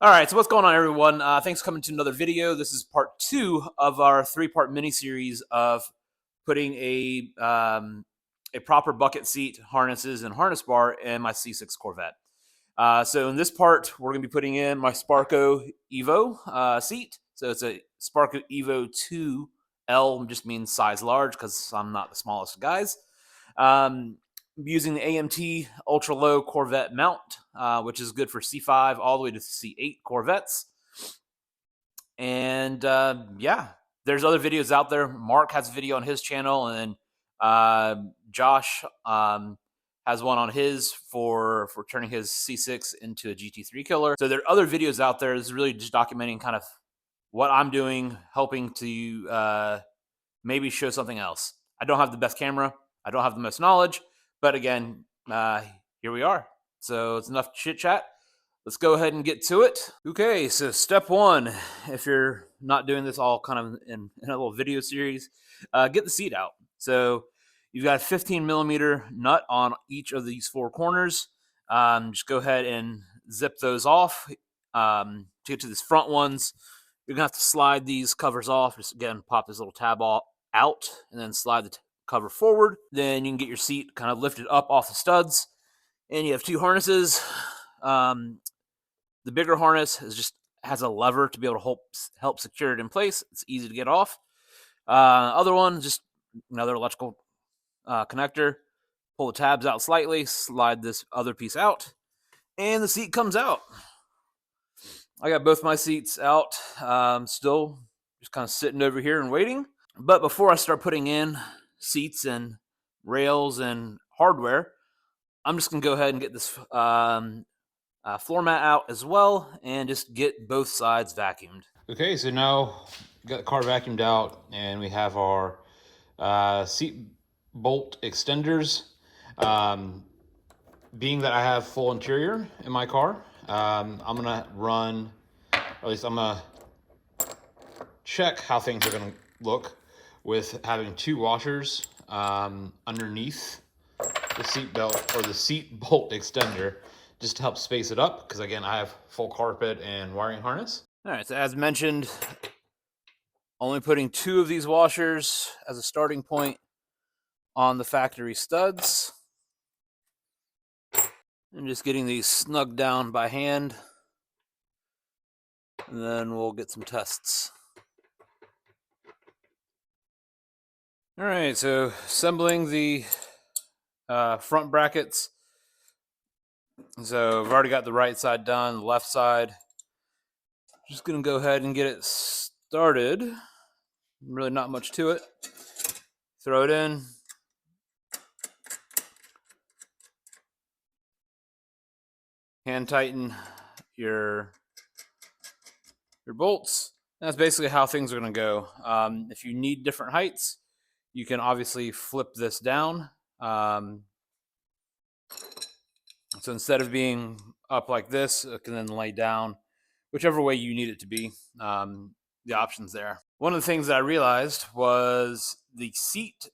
All right, so what's going on, everyone? Thanks for coming to another video. This is part 2 of our 3-part mini-series of putting a proper bucket seat, harnesses, and harness bar in my C6 Corvette. So in this part, we're going to be putting in my Sparco EVO seat. So it's a Sparco EVO 2 L, just means size large because I'm not the smallest of guys. Using the AMT ultra low Corvette mount, which is good for C5 all the way to C8 Corvettes. And yeah, there's other videos out there. Mark has a video on his channel, and Josh has one on his for turning his C6 into a GT3 killer. So there are other videos out there. This is really just documenting kind of what I'm doing, helping to maybe show something else. I don't have the best camera. I don't have the most knowledge. But again, here we are. So it's enough chit chat. Let's go ahead and get to it. Okay, so step 1, if you're not doing this all kind of in a little video series, get the seat out. So you've got a 15 millimeter nut on each of these 4 corners. Just go ahead and zip those off. To get to these front ones, you're gonna have to slide these covers off. Just again, pop this little tab out and then slide the cover forward. Then you can get your seat kind of lifted up off the studs, and you have 2 harnesses. The bigger harness has a lever to be able to help secure it in place. It's easy to get off. Other one, just another electrical connector. Pull the tabs out slightly, slide this other piece out, and the seat comes out. I got both my seats out, still just kind of sitting over here and waiting. But before I start putting in seats and rails and hardware, I'm just going to go ahead and get this floor mat out as well and just get both sides vacuumed. Okay, so now we got the car vacuumed out and we have our seat bolt extenders. Being that I have full interior in my car, I'm gonna run, or at least I'm gonna check how things are gonna look with having 2 washers underneath the seat belt or the seat bolt extender, just to help space it up, because again, I have full carpet and wiring harness. All right, so as mentioned, only putting 2 of these washers as a starting point on the factory studs, and just getting these snugged down by hand, and then we'll get some tests. All right, so assembling the front brackets. So I've already got the right side done, the left side. Just gonna go ahead and get it started. Really not much to it. Throw it in. Hand tighten your bolts. That's basically how things are gonna go. If you need different heights, you can obviously flip this down. So instead of being up like this, it can then lay down, whichever way you need it to be. The options there. One of the things that I realized was the seat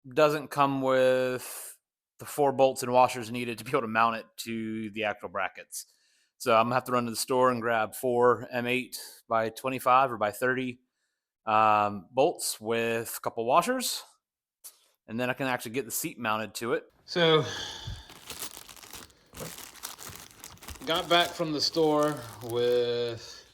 doesn't come with the 4 bolts and washers needed to be able to mount it to the actual brackets. So I'm gonna have to run to the store and grab 4 M8 by 25 or by 30 bolts with a couple washers, and then I can actually get the seat mounted to it. So got back from the store with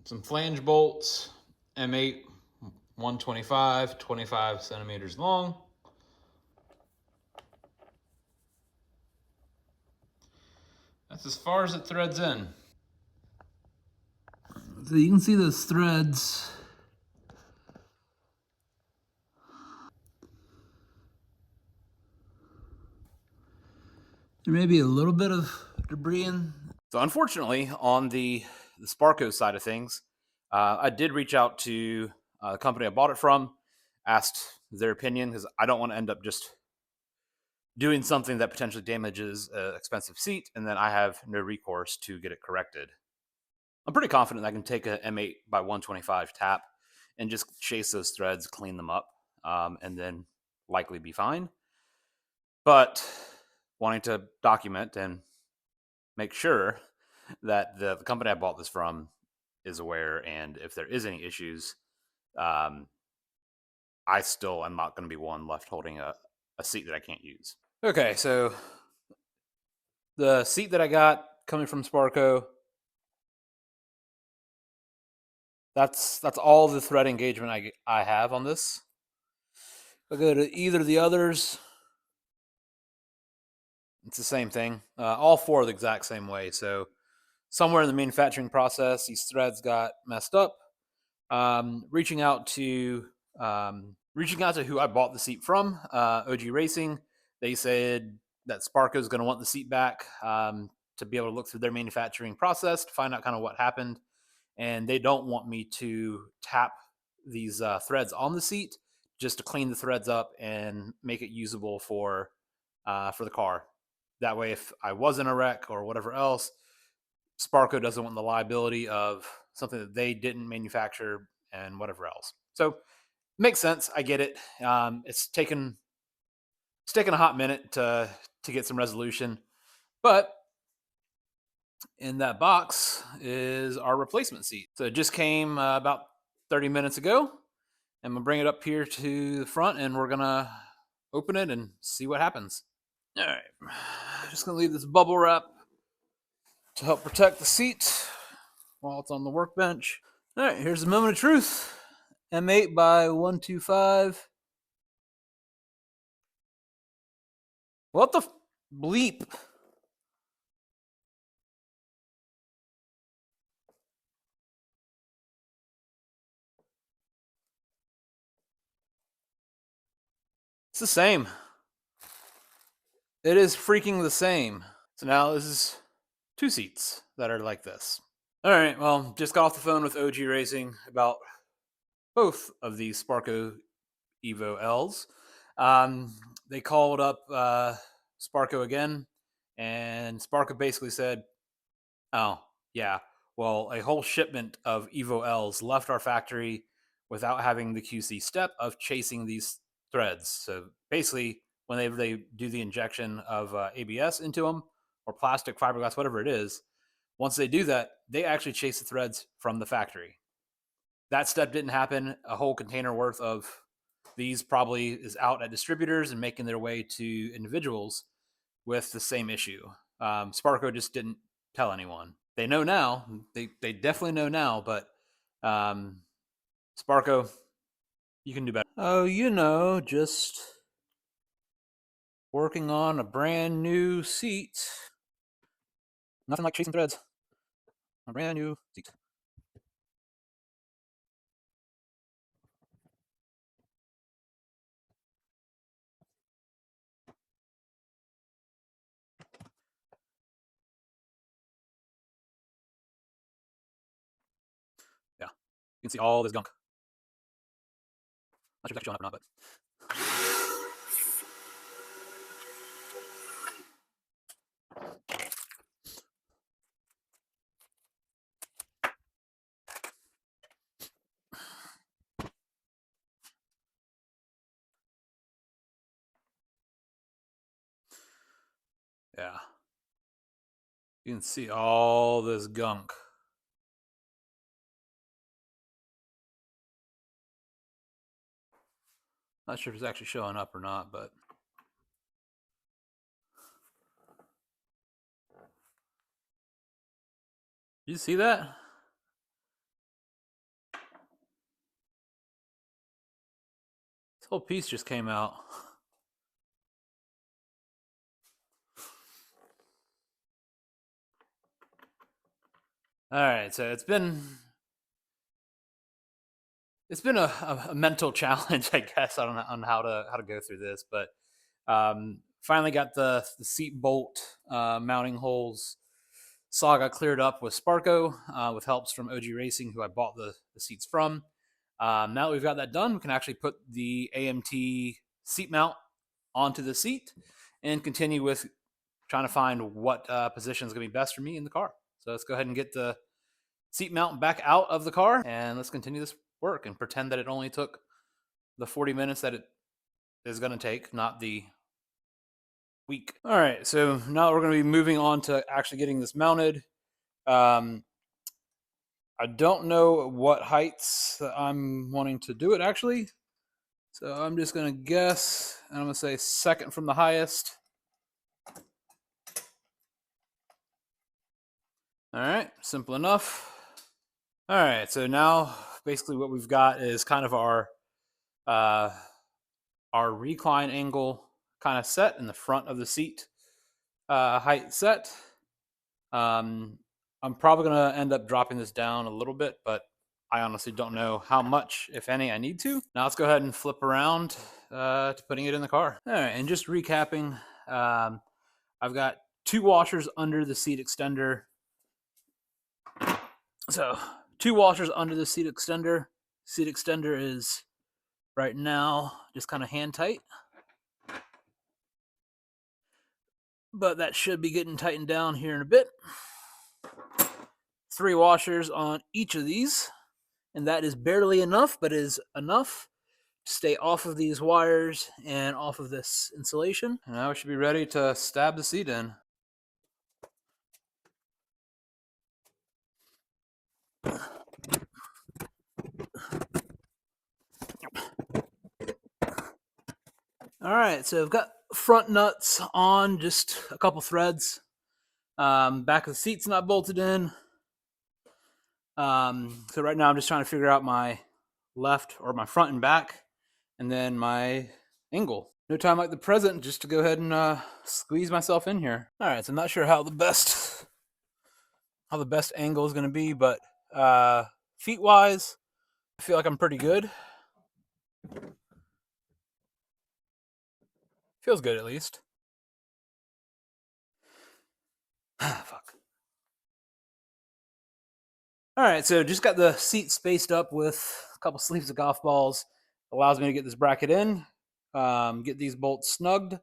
some flange bolts, M8, 125, 25 centimeters long. That's as far as it threads in. So you can see those threads. There may be a little bit of debris in. So unfortunately, on the Sparco side of things, I did reach out to the company I bought it from, asked their opinion, because I don't want to end up just doing something that potentially damages an expensive seat, and then I have no recourse to get it corrected. I'm pretty confident I can take a M8 by 125 tap and just chase those threads, clean them up, and then likely be fine. But wanting to document and make sure, that the company I bought this from is aware, and if there is any issues, I still am not going to be one left holding a seat that I can't use. Okay, so the seat that I got coming from Sparco, that's all the thread engagement I have on this. If I go to either of the others, it's the same thing. All four are the exact same way. So somewhere in the manufacturing process, these threads got messed up. Reaching out to who I bought the seat from, OG Racing, they said that Sparco is going to want the seat back to be able to look through their manufacturing process to find out kind of what happened, and they don't want me to tap these threads on the seat just to clean the threads up and make it usable for the car. That way, if I was in a wreck or whatever else, Sparco doesn't want the liability of something that they didn't manufacture and whatever else. So makes sense. I get it. It's taken a hot minute to get some resolution, but in that box is our replacement seat. So it just came about 30 minutes ago. I'm gonna bring it up here to the front, and we're gonna open it and see what happens. All right, just gonna leave this bubble wrap to help protect the seat while it's on the workbench. All right, here's the moment of truth. M8 by 125. What the bleep? It's the same. It is freaking the same. So now this is two seats that are like this. All right, well, just got off the phone with OG Racing about both of these Sparco EVO Ls. They called up Sparco again, and Sparco basically said, "Oh, yeah, well, a whole shipment of EVO Ls left our factory without having the QC step of chasing these threads. So basically, when they do the injection of ABS into them or plastic, fiberglass, whatever it is, once they do that, they actually chase the threads from the factory. That step didn't happen. A whole container worth of these probably is out at distributors and making their way to individuals with the same issue. Sparco just didn't tell anyone. They know now. They definitely know now, but Sparco, you can do better. Oh, just working on a brand new seat. Nothing like chasing threads. A brand new seat. Yeah, you can see all this gunk. Not sure if that's showing up or not, but yeah, you can see all this gunk. Not sure if it's actually showing up or not, but you see that? This whole piece just came out. All right, so it's been a mental challenge, I guess, on how to go through this, but finally got the seat bolt mounting holes saga cleared up with Sparco with helps from OG Racing, who I bought the seats from. Now that we've got that done, we can actually put the AMT seat mount onto the seat and continue with trying to find what position is going to be best for me in the car. So let's go ahead and get the seat mount back out of the car, and let's continue this work and pretend that it only took the 40 minutes that it is going to take, not the week. All right, so now we're going to be moving on to actually getting this mounted. I don't know what heights that I'm wanting to do it actually. So I'm just going to guess, and I'm going to say second from the highest. All right, simple enough. All right, so now basically what we've got is kind of our recline angle kind of set in the front of the seat, height set. I'm probably going to end up dropping this down a little bit, but I honestly don't know how much, if any, I need to. Now let's go ahead and flip around to putting it in the car. All right, and just recapping, I've got 2 washers under the seat extender. So 2 washers under the seat extender. Seat extender is right now just kind of hand tight, but that should be getting tightened down here in a bit. 3 washers on each of these, and that is barely enough, but is enough to stay off of these wires and off of this insulation. And now we should be ready to stab the seat in. All right, so I've got front nuts on, just a couple threads. Back of the seat's not bolted in. So right now I'm just trying to figure out my left or my front and back, and then my angle. No time like the present just to go ahead and squeeze myself in here. All right, so I'm not sure how the best angle is going to be, but feet wise, I feel like I'm pretty good. Feels good at least. Fuck. All right, so just got the seat spaced up with a couple sleeves of golf balls. Allows me to get this bracket in, get these bolts snugged,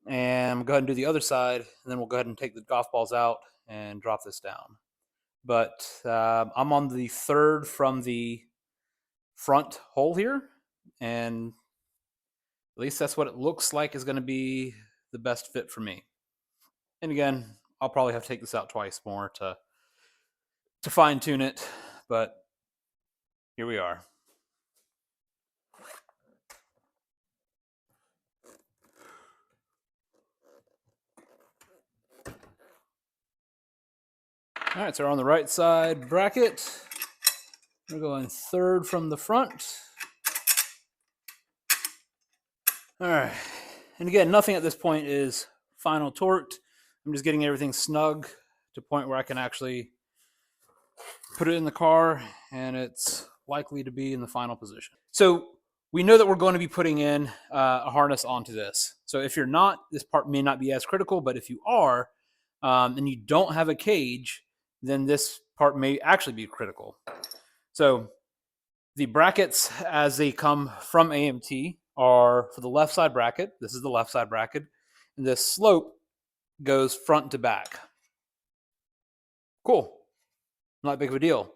and go ahead and do the other side, and then we'll go ahead and take the golf balls out and drop this down. But I'm on the 3rd from the front hole here, and at least that's what it looks like is going to be the best fit for me. And again, I'll probably have to take this out twice more to fine tune it, but here we are. All right, so we're on the right side bracket. We're going 3rd from the front. All right, and again, nothing at this point is final torqued. I'm just getting everything snug to a point where I can actually put it in the car, and it's likely to be in the final position. So we know that we're going to be putting in a harness onto this. So if you're not, this part may not be as critical, but if you are, and you don't have a cage, then this part may actually be critical. So the brackets as they come from AMT are for the left side bracket. This is the left side bracket. And this slope goes front to back. Cool. Not big of a deal.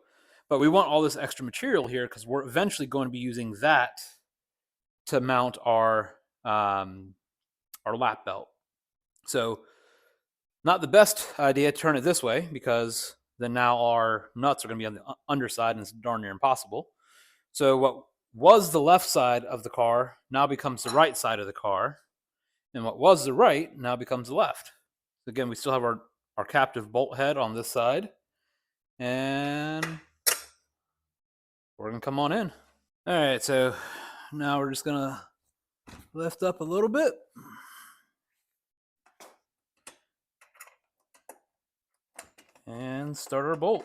But we want all this extra material here because we're eventually going to be using that to mount our lap belt. So not the best idea to turn it this way, because then now our nuts are going to be on the underside and it's darn near impossible. So what was the left side of the car now becomes the right side of the car, and what was the right now becomes the left. So again, we still have our captive bolt head on this side, and we're going to come on in. All right, so now we're just going to lift up a little bit. And start our bolt.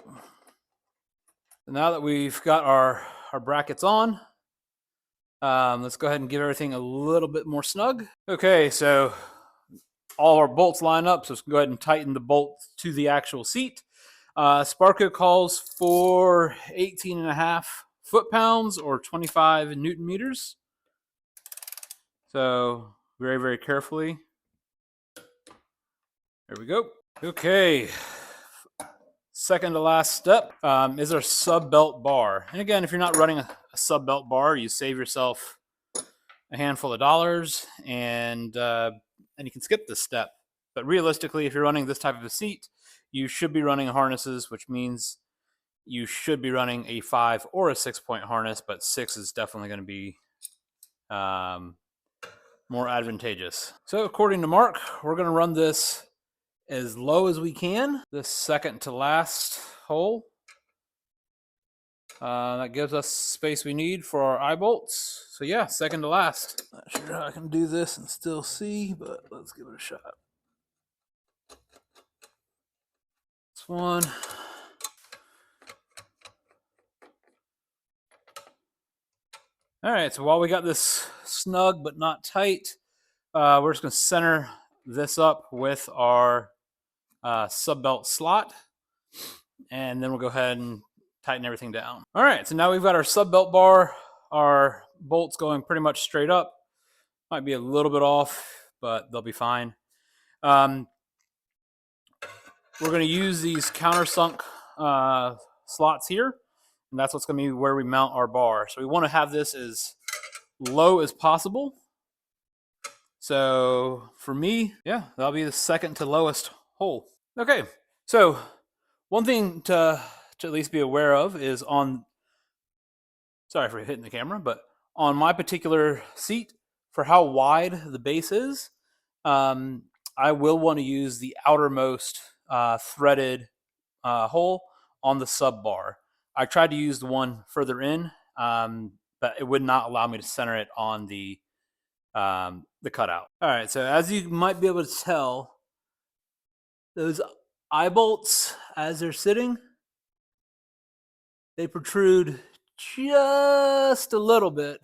So now that we've got our brackets on, let's go ahead and give everything a little bit more snug. Okay, so all our bolts line up, so let's go ahead and tighten the bolt to the actual seat. Sparco calls for 18.5 foot-pounds or 25 Newton meters. So very, very carefully. There we go. Okay. Second to last step is our sub belt bar. And again, if you're not running a sub belt bar, you save yourself a handful of dollars, and you can skip this step. But realistically, if you're running this type of a seat, you should be running harnesses, which means you should be running a 5 or a 6-point harness, but 6 is definitely going to be more advantageous. So according to Mark, we're going to run this as low as we can, this second to last hole. That gives us space we need for our eye bolts. So yeah, second to last. Not sure how I can do this and still see, but let's give it a shot. This one. All right, so while we got this snug but not tight, we're just going to center this up with our sub belt slot, and then we'll go ahead and tighten everything down. All right, so now we've got our sub belt bar, our bolts going pretty much straight up. Might be a little bit off, but they'll be fine. We're going to use these countersunk slots here, and that's what's going to be where we mount our bar. So we want to have this as low as possible. So for me, yeah, that'll be the second to lowest hole. Okay, so one thing to at least be aware of is sorry for hitting the camera, but on my particular seat, for how wide the base is, I will want to use the outermost threaded hole on the sub bar. I tried to use the one further in, but it would not allow me to center it on the cutout. All right, so as you might be able to tell, those eye bolts, as they're sitting, they protrude just a little bit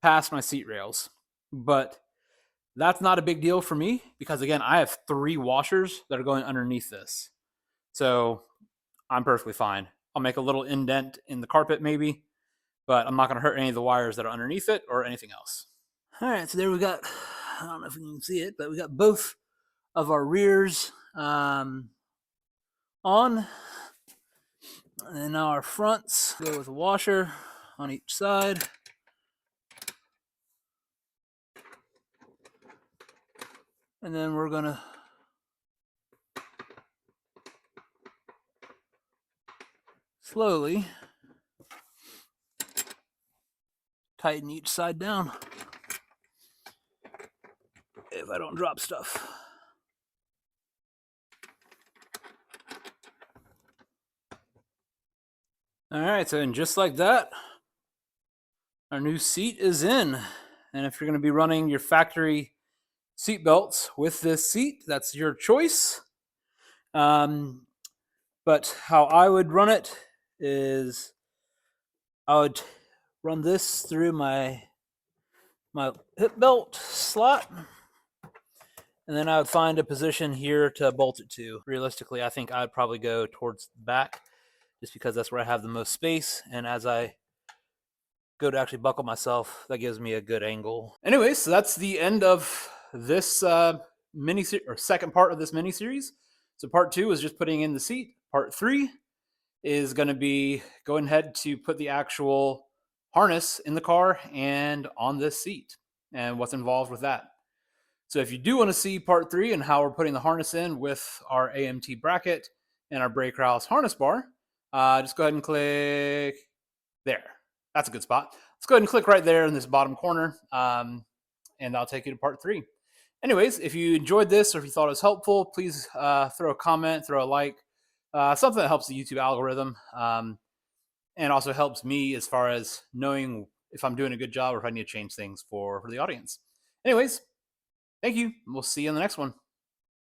past my seat rails. But that's not a big deal for me because, again, I have 3 washers that are going underneath this. So I'm perfectly fine. I'll make a little indent in the carpet maybe, but I'm not going to hurt any of the wires that are underneath it or anything else. All right, so there we got, I don't know if you can see it, but we got both of our rears on. And then now our fronts go with a washer on each side. And then we're going to slowly tighten each side down if I don't drop stuff. All right, so and just like that, our new seat is in. And if you're going to be running your factory seat belts with this seat, that's your choice. But how I would run it is I would run this through my hip belt slot, and then I would find a position here to bolt it to. Realistically, I think I'd probably go towards the back just because that's where I have the most space, and as I go to actually buckle myself, that gives me a good angle. Anyways, so that's the end of this second part of this mini series. So part 2 is just putting in the seat. Part 3 is going to be going ahead to put the actual harness in the car and on this seat and what's involved with that. So if you do want to see part 3 and how we're putting the harness in with our AMT bracket and our Racecar harness bar, just go ahead and click there. That's a good spot. Let's go ahead and click right there in this bottom corner, and that'll take you to part 3. Anyways, if you enjoyed this or if you thought it was helpful, please throw a comment, throw a like, something that helps the YouTube algorithm, and also helps me as far as knowing if I'm doing a good job or if I need to change things for the audience. Anyways, thank you. We'll see you in the next one.